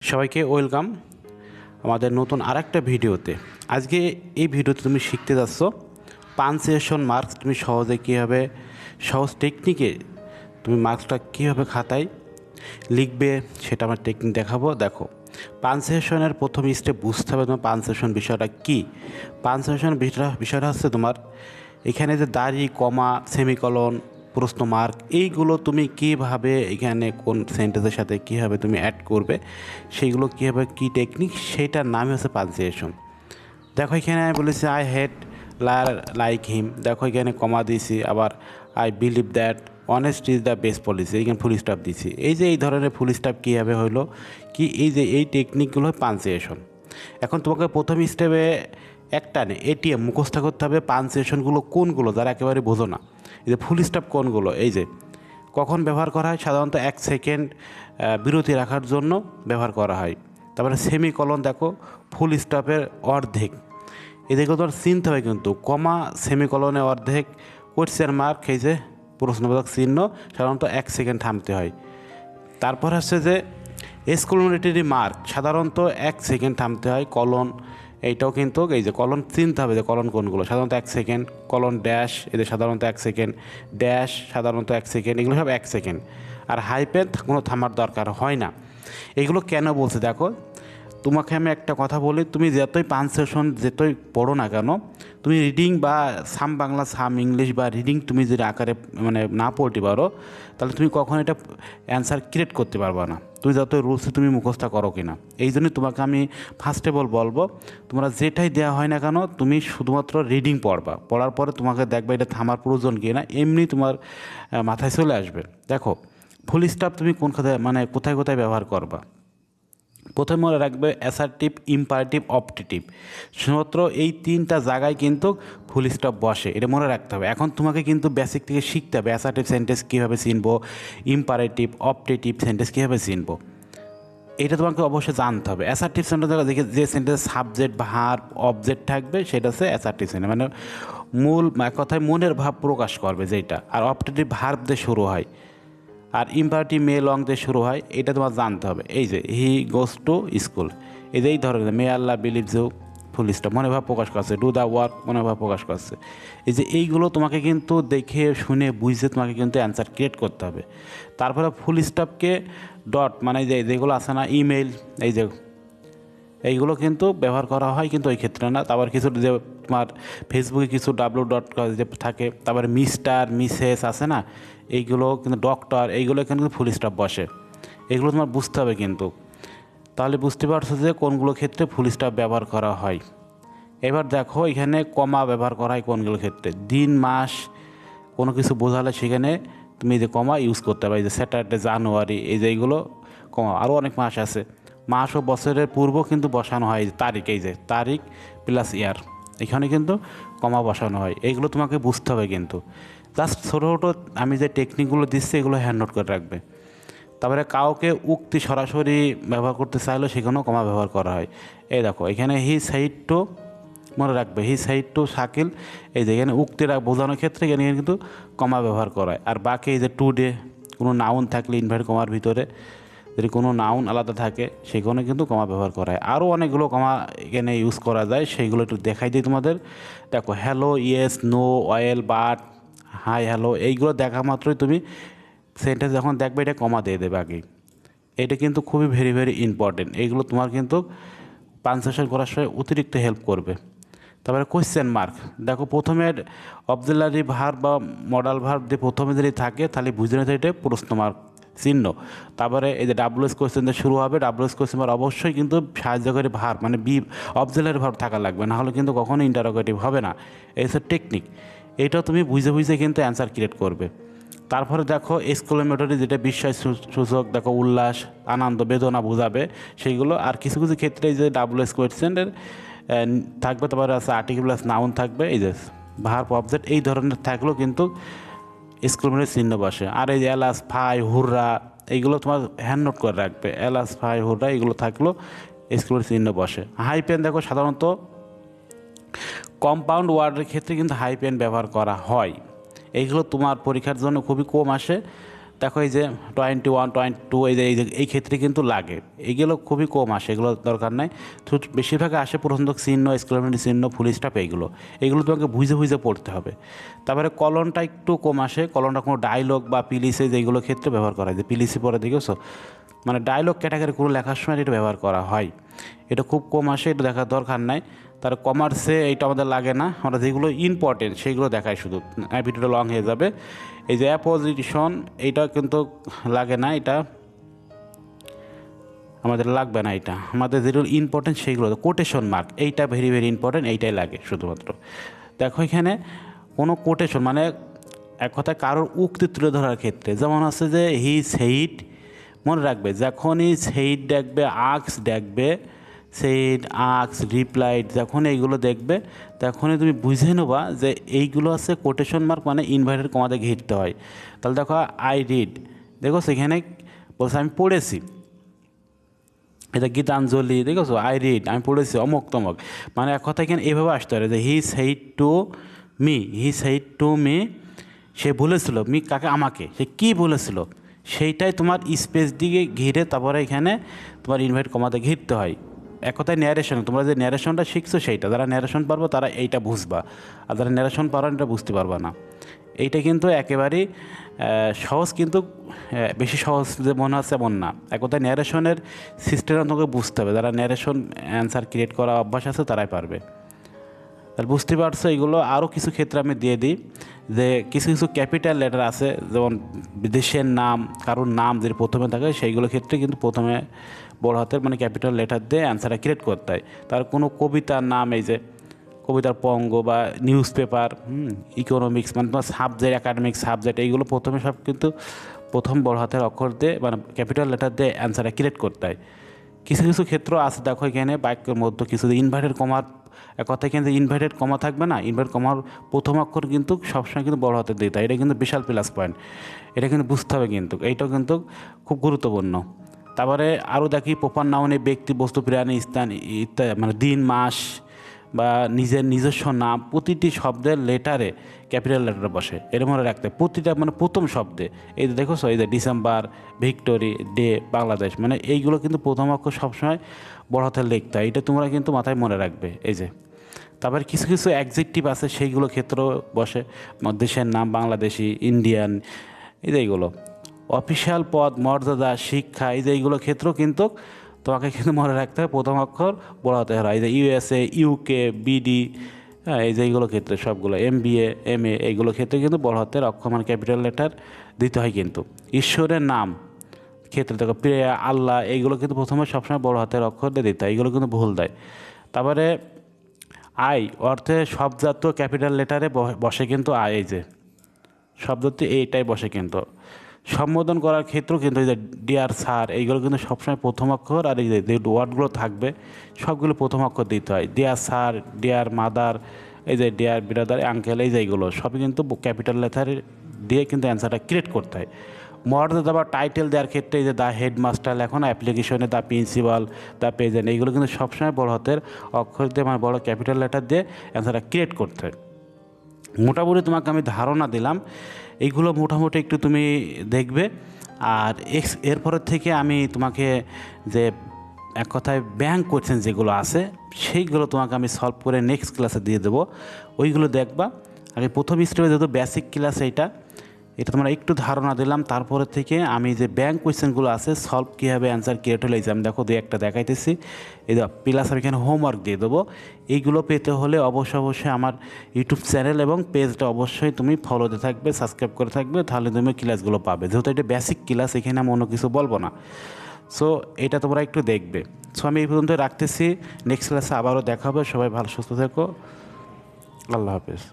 সবাইকে ওয়েলকাম আমাদের নতুন আরেকটা ভিডিওতে। আজকে এই ভিডিওতে তুমি শিখতে যাচ্ছ পাঞ্চুয়েশন মার্কস তুমি সহজে কীভাবে সহজ টেকনিকে তুমি মার্কসটা কীভাবে খাতায় লিখবে সেটা আমার টেকনিক দেখাবো। দেখো, পাঞ্চুয়েশনের প্রথম স্টেপ বুঝতে হবে তোমার পাঞ্চুয়েশন বিষয়টা কী। পাঞ্চুয়েশন বিষয়টা হচ্ছে তোমার এখানে যে দাড়ি, কমা, সেমিকলন, প্রশ্ন মার্ক, এইগুলো তুমি কীভাবে এখানে কোন সেন্টেন্সের সাথে কীভাবে তুমি অ্যাড করবে, সেইগুলো কীভাবে কী টেকনিক, সেইটার নামই হচ্ছে পাঞ্চুয়েশন। দেখো এখানে আমি বলেছি আই হেট লাইক হিম, দেখো এখানে কমা দিয়েছি, আবার I believe that honest is the best policy, এখানে ফুল স্টপ দিয়েছি। এই যে এই ধরনের ফুল স্টপ কীভাবে হলো কি, এই যে এই টেকনিকগুলো পাঞ্চুয়েশন। এখন তোমাকে প্রথম স্টেপে একটা নেই এটিএম মুখস্থ করতে হবে পাঞ্চুয়েশনগুলো কোনগুলো, যারা একেবারে বোঝো না। এই যে ফুল স্টপ কোনগুলো, এই যে কখন ব্যবহার করা হয়, সাধারণত 1 সেকেন্ড বিরতি রাখার জন্য ব্যবহার করা হয়। তারপরে সেমিকলন, দেখো ফুল স্টপের অর্ধেক, এদেরকে তোমার চিনতে হবে কিন্তু, কমা, সেমিকলনের অর্ধেক, কোয়েশ্চেন মার্ক, এই যে প্রশ্নবোধক চিহ্ন, সাধারণত 1 সেকেন্ড থামতে হয়। তারপর হচ্ছে যে এক্সক্লেমেটরি মার্ক, সাধারণত 1 সেকেন্ড থামতে হয়। কলন, এইটাও কিন্তু এই যে কলন চিনতে হবে যে কলন কোনগুলো, সাধারণত 1 সেকেন্ড। কলন ড্যাশ, এদের সাধারণত 1 সেকেন্ড। ড্যাশ সাধারণত 1 সেকেন্ড, এগুলো সব 1 সেকেন্ড। আর হাইপেন কোনো থামার দরকার হয় না। এগুলো কেন বলছে দেখো, তোমাকে আমি একটা কথা বলি, তুমি যতই পাঞ্চুয়েশন যতই পড়ো না কেন, তুমি রিডিং বা সাম বাংলা সাম ইংলিশ বা রিডিং তুমি যদি আকারে মানে না পড়তে পারো, তাহলে তুমি কখনো এটা অ্যান্সার ক্রিয়েট করতে পারবে না, তুমি যতই রুলস তুমি মুখস্থ করো কিনা। এই জন্যই তোমাকে আমি ফার্স্ট অফ অল বলবো, তোমরা যেটাই দেওয়া হয় না কেন তুমি শুধুমাত্র রিডিং পড়বা, পড়ার পরে তোমাকে দেখবে এটা থামার প্রয়োজন কি না, এমনি তোমার মাথায় চলে আসবে। দেখো ফুল স্টপ তুমি কোন খাতায় মানে কোথায় কোথায় ব্যবহার করবা। প্রথমে মনে রাখবে অ্যাসার্টিভ, ইম্পারেটিভ, অপটেটিভ, শুধুমাত্র এই 3টা জায়গায় কিন্তু ফুল স্টপ বসে, এটা মনে রাখতে হবে। এখন তোমাকে কিন্তু বেসিক থেকে শিখতে হবে অ্যাসার্টিভ সেন্টেন্স কীভাবে চিনবো, ইম্পারেটিভ অপটেটিভ সেন্টেন্স কীভাবে চিনবো, এটা তোমাকে অবশ্যই জানতে হবে। অ্যাসার্টিভ সেন্টেন্স দেখে যে সেন্টেন্স সাবজেক্ট, ভার্ব, অবজেক্ট থাকবে সেটা হচ্ছে অ্যাসার্টিভ সেন্টেন্স, মানে মূল কথায় মনের ভাব প্রকাশ করবে যেটা। আর অপটেটিভ ভার্ব দিয়ে শুরু হয়, আর ইম্পারেটিভ মে লং দিয়ে শুরু হয়, এটা তোমার জানতে হবে। এই যে হি গোস টু স্কুল, এই যে এই ধরনের মে আল্লাহ বিলিভস ইউ, ফুল স্টপ মনোভাব প্রকাশ করছে। ডু দ্য ওয়ার্ক, মনোভাব প্রকাশ করছে। এই যে এইগুলো তোমাকে কিন্তু দেখে শুনে বুঝে তোমাকে কিন্তু অ্যান্সার ক্রিয়েট করতে হবে। তারপরে ফুল স্টপকে ডট মানে যে যেগুলো আছে না, ইমেল, এই যে এইগুলো কিন্তু ব্যবহার করা হয়, কিন্তু ওই ক্ষেত্রে না। তারপর কিছু যে তোমার ফেসবুকে কিছু ডাব্লু.ডট যে থাকে, তারপরে মিস্টার, মিসেস আছে না, এইগুলো কিন্তু ডক্টর, এইগুলো কিন্তু ফুল স্টপ বসে, এগুলো তোমার বুঝতে হবে কিন্তু। তাহলে বুঝতে পারছো যে কোনগুলো ক্ষেত্রে ফুল স্টপ ব্যবহার করা হয়। এবার দেখো এখানে কমা ব্যবহার করা হয় কোনগুলো ক্ষেত্রে, দিন, মাস, কোনো কিছু বোঝালে সেখানে তুমি যে কমা ইউজ করতে পারো। এই যে স্যাটারডে, জানুয়ারি, এই যে এইগুলো কমা। আরও অনেক মাস আছে, মাস ও বছরের পূর্ব কিন্তু বসানো হয় তারিখ, এই যে তারিখ প্লাস ইয়ার, এখানে কিন্তু কমা বসানো হয়। এইগুলো তোমাকে বুঝতে হবে কিন্তু। জাস্ট ছোটো ছোটো আমি যে টেকনিকগুলো দিচ্ছি এগুলো হ্যান্ড নোট করে রাখবে। তারপরে কাউকে উক্তি সরাসরি ব্যবহার করতে চাইলেও সেখানেও কমা ব্যবহার করা হয়। এই দেখো এখানে হি সাইড টু, মনে রাখবে হি সাইড টু শাকিল, এই যে এখানে উক্তিরা বোঝানোর ক্ষেত্রে এখানে কিন্তু কমা ব্যবহার করা হয়। আর বাকি এই যে টুডে, কোনো নাউন থাকলে ইনভার্ট কমার ভিতরে যদি কোনো নাউন আলাদা থাকে সেখানে কিন্তু কমা ব্যবহার করা হয়। আরও অনেকগুলো কমা এখানে ইউজ করা যায়, সেইগুলো একটু দেখাই দিই তোমাদের। দেখো hello, yes, no, oil, but, hi, hello, এইগুলো দেখা মাত্রই তুমি সেন্টেন্স যখন দেখবে এটা কমা দিয়ে দেবে আগেই। এটা কিন্তু খুবই ভেরি ভেরি ইম্পর্টেন্ট, এইগুলো তোমার কিন্তু পাঞ্চুয়েশন করার সময় অতিরিক্ত হেল্প করবে। তারপরে কোয়েশ্চেন মার্ক, দেখো প্রথমে অবজেলারি ভার্ব বা মডাল ভার্ব দিয়ে প্রথমে যদি থাকে তাহলে বুঝে নিতে এটা প্রশ্ন মার্ক চিহ্ন। তারপরে এই যে ডাব্লুএস কোয়েশ্চেন দিয়ে শুরু হবে, ডাব্লুএস কোয়েশ্চেন মার্ক অবশ্যই কিন্তু সাহায্যকারী ভার্ব মানে অবজেলারি ভার্ব থাকা লাগবে, না হলে কিন্তু কখনো ইন্টারোগেটিভ হবে না। এই হচ্ছে টেকনিক, এইটাও তুমি বুঝে বুঝে কিন্তু অ্যান্সার ক্রিয়েট করবে। তারপরে দেখো এক্সক্লেমেটরি, যেটা বিস্ময় সূচক, দেখো উল্লাস, আনন্দ, বেদনা বোঝাবে সেইগুলো। আর কিছু কিছু ক্ষেত্রে এই যে ডাব্লুএস কোয়েশ্চেনের থাকবে, তারপরে আছে আর্টিকেল প্লাস নাউন থাকবে, এই যে ভার্ব, অবজেক্ট, এই ধরনের থাকলেও কিন্তু এক্সক্লেমেটরি চিহ্ন বসে। আর এই যে এলাস, ফাই, হুররা, এইগুলো তোমার হ্যান্ড নোট করে রাখবে, এলাস, ফাই, হুররা, এইগুলো থাকলেও এক্সক্লেমেটরি চিহ্ন বসে। হাই পেন, দেখো সাধারণত কম্পাউন্ড ওয়ার্ডের ক্ষেত্রে কিন্তু হাই পেন ব্যবহার করা হয়। এইগুলো তোমার পরীক্ষার জন্য খুবই কম আসে, দেখো এই যে 21, 22 এই ক্ষেত্রে কিন্তু লাগে, এগুলো খুবই কম আসে, এগুলো দরকার নাই। তো বেশিরভাগ আসে প্রথমত চিহ্ন, এক্সক্লেমেটরি চিহ্ন, ফুল স্টপ, এইগুলো তোমাকে বুঝে বুঝে পড়তে হবে। তারপরে কলনটা একটু কম আসে, কলনটা কোনো ডায়লগ বা পিলিসে যেগুলো ক্ষেত্রে ব্যবহার করা হয়, যে পিলিসি পরে দেখেছো, মানে ডায়লগ ক্যাটাগরি কোনো লেখার সময় এটা ব্যবহার করা হয়, এটা খুব কম আসে, এটা দেখার দরকার নাই। তার কমার্সে এইটা আমাদের লাগে না, আমরা যেগুলো ইম্পর্টেন্ট সেইগুলো দেখাই শুধু, ভিডিওটা লং হয়ে যাবে। এই যে অ্যাপোজিশন এইটা কিন্তু লাগে না, এটা আমাদের লাগবে না, এটা আমাদের যেগুলো ইম্পর্টেন্ট সেইগুলো। কোটেশন মার্ক এইটা ভেরি ভেরি ইম্পর্টেন্ট, এইটাই লাগে শুধুমাত্র। দেখো এখানে কোনো কোটেশন মানে এক কথায় কারোর উক্তি তুলে ধরার ক্ষেত্রে, যেমন আছে যে হি সেইড, মনে রাখবে যখনই সেইড দেখবে, আক্স দেখবে, সেইড, আক্স, রিপ্লাইড, যখন এইগুলো দেখবে তখনই তুমি বুঝে নেবা যে এইগুলো আছে কোটেশন মার্ক, মানে ইনভার্টেড কমাতে ঘিরতে হয়। তাহলে দেখো আই রিড, দেখো সেখানে বলছে আমি পড়েছি, এটা গীতাঞ্জলি, দেখেছো, আই রিড, আমি পড়েছি অমুক তমক, মানে এক কথা এখানে এইভাবে আসতে পারে যে he said to me, he said to me, সে বলেছিল, মি কাকে, আমাকে, সে কী বলেছিল, সেইটাই তোমার স্পেস দিকে ঘিরে তারপরে এখানে তোমার ইনভাইট কমাতে ঘিরতে হয়। এক কথায় ন্যারেশন, তোমরা যে ন্যারেশনটা শিখছো সেইটা, যারা ন্যারেশন পারবো তারা এইটা বুঝবা, আর যারা ন্যারেশন পারো এটা বুঝতে পারবা না। এইটা কিন্তু একেবারেই সহজ, কিন্তু বেশি সহজ যে মনে হচ্ছে এমন না। এক কথায় ন্যারেশনের সিস্টেমটা তোমাকে বুঝতে হবে, যারা ন্যারেশন অ্যান্সার ক্রিয়েট করা অভ্যাস আছে তারাই পারবে। তাহলে বুঝতে পারছো, এইগুলো আরও কিছু ক্ষেত্রে আমি দিয়ে দিই, যে কিছু কিছু ক্যাপিটাল লেটার আছে, যেমন দেশের নাম, কারোর নাম যে প্রথমে থাকে সেইগুলো ক্ষেত্রে কিন্তু প্রথমে বড় হাতের মানে ক্যাপিটাল লেটার দিয়ে অ্যান্সারটা ক্রিয়েট করতে হয়। তার কোনো কবিতার নাম, এই যে কবিতার পঙ্গ বা নিউজ পেপার, ইকোনমিক্স, মানে তোমার সাবজেক্ট, একাডেমিক সাবজেক্ট, এইগুলো প্রথমে সব কিন্তু প্রথম বড় হাতের অক্ষর দিয়ে মানে ক্যাপিটাল লেটার দিয়ে অ্যান্সারটা ক্রিয়েট করতে হয়। কিছু কিছু ক্ষেত্র আছে, দেখো এখানে বাক্যের মধ্যে কিছু ইনভার্টেড কমার, এক কথায় কিন্তু ইনভার্টেড কমা থাকবে না, ইনভার্টেড কমার প্রথম অক্ষর কিন্তু সবসময় কিন্তু বড় হাতে দিতে হয়, এটা কিন্তু বিশাল প্লাস পয়েন্ট, এটা কিন্তু বুঝতে হবে, কিন্তু এইটাও কিন্তু খুব গুরুত্বপূর্ণ। তারপরে আরও দেখি প্রপার নাউনে ব্যক্তি, বস্তু, প্রাণী, স্থান ইত্যাদি, মানে দিন, মাস বা নিজের নিজস্ব নাম, প্রতিটি শব্দের লেটারে ক্যাপিটাল লেটারে বসে, এর মনে রাখতে প্রতিটা মানে প্রথম শব্দে। এই যে দেখো, এই যে ডিসেম্বর, ভিক্টোরি, ডে, বাংলাদেশ, মানে এইগুলো কিন্তু প্রথম অক্ষর সবসময় বড় হাতে লিখতে হয়, এটা তোমরা কিন্তু মাথায় মনে রাখবে। এই যে তারপরে কিছু কিছু অ্যাডজেক্টিভ আছে, সেইগুলো ক্ষেত্রেও বসে, দেশের নাম, বাংলাদেশি, ইন্ডিয়ান, এই যে এইগুলো অফিসিয়াল পদ, মর্যাদা, শিক্ষা, এই যে এইগুলো ক্ষেত্রেও কিন্তু তোমাকে কিন্তু মনে রাখতে হবে প্রথম অক্ষর বড় হাতে হয়। এই যে ইউএসএ, ইউকে, বিডি, হ্যাঁ, এই যে এইগুলো ক্ষেত্রে সবগুলো, এমবিএ, এমএ, এইগুলো ক্ষেত্রে কিন্তু বড় হাতের অক্ষর মানে ক্যাপিটাল লেটার দিতে হয়। কিন্তু ঈশ্বরের নাম ক্ষেত্রে দেখো, প্রিয়া, আল্লাহ, এইগুলো কিন্তু প্রথমে সবসময় বড় হাতের অক্ষর দিয়ে দিতে হয়, এইগুলো কিন্তু ভুল দেয়। তারপরে আই অর্থে শব্দার্থ ক্যাপিটাল লেটারে বসে কিন্তু আই, এই যে শব্দটি এইটাই বসে। কিন্তু সম্বোধন করার ক্ষেত্রেও কিন্তু এই যে ডিয়ার স্যার, এইগুলো কিন্তু সবসময় প্রথম অক্ষর, আর এই যে ওয়ার্ডগুলো থাকবে সবগুলো প্রথম অক্ষর দিতে হয়। ডিয়ার স্যার, ডিয়ার মাদার, এই যে ডিয়ার ব্রাদার, আঙ্কেল, এই যে এইগুলো সবই কিন্তু ক্যাপিটাল লেটারে দিয়ে কিন্তু অ্যান্সারটা ক্রিয়েট করতে হয়। মর্যাদা বা টাইটেল দেওয়ার ক্ষেত্রে এই যে দ্য হেডমাস্টার লেখো না অ্যাপ্লিকেশনে, দ্য প্রিন্সিপাল, দ্য প্রেজেন্ট, এইগুলো কিন্তু সবসময় বড় হাতের অক্ষর দিয়ে মানে বড় ক্যাপিটাল লেটার দিয়ে অ্যান্সারটা ক্রিয়েট করতে হয়। মোটামুটি তোমাকে আমি ধারণা দিলাম, এইগুলো মোটামুটি একটু তুমি দেখবে। আর এরপরের থেকে আমি তোমাকে যে এক কথায় ব্যাংক কোয়েশ্চেন যেগুলো আছে সেইগুলো তোমাকে আমি সলভ করে নেক্সট ক্লাসে দিয়ে দেবো, ওইগুলো দেখবা। আগে প্রথম স্টেপে যেহেতু বেসিক ক্লাস এটা তোমরা একটু ধারণা দিলাম, তারপরে থেকে আমি যে ব্যাংক কোয়েশ্চেনগুলো আছে সলভ কীভাবে অ্যান্সার ক্রিয়েট হলে আমি দেখো দুই একটা দেখাইতেছি। এই প্লাস আমি এখানে হোমওয়ার্ক দিয়ে দেবো। এইগুলো পেতে হলে অবশ্যই আমার ইউটিউব চ্যানেল এবং পেজটা অবশ্যই তুমি ফলোতে থাকবে, সাবস্ক্রাইব করে থাকবে, তাহলে তুমি ক্লাসগুলো পাবে। যেহেতু এটা বেসিক ক্লাস, এখানে আমি অন্য কিছু বলবো না, সো এটা তোমরা একটু দেখবে। সো আমি এই পর্যন্ত রাখতেছি, নেক্সট ক্লাসে আবারও দেখা হবে। সবাই ভালো সুস্থ থেকো, আল্লাহ হাফেজ।